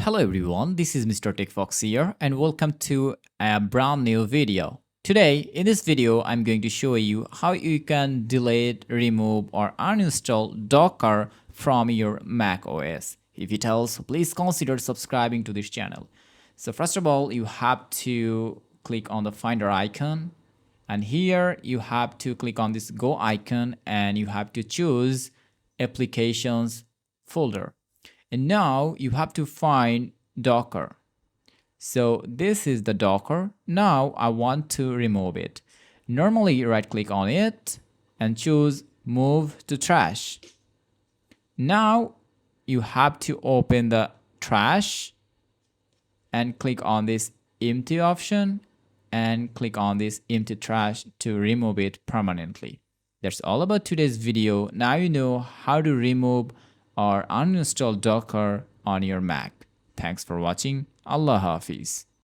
Hello everyone, this is Mr. TECHFOX here and welcome to a brand new video. Today, in this video, I'm going to show you how you can delete, remove or uninstall Docker from your Mac OS. If it helps, please consider subscribing to this channel. So first of all, you have to click on the Finder icon and here you have to click on this Go icon and you have to choose Applications folder. And now you have to find Docker. So this is the Docker. Now I want to remove it. Normally right click on it and choose Move to Trash. Now you have to open the trash and click on this empty option and click on this empty trash to remove it permanently. That's all about today's video. Now you know how to remove or uninstall Docker on your Mac. Thanks for watching. Allah Hafiz.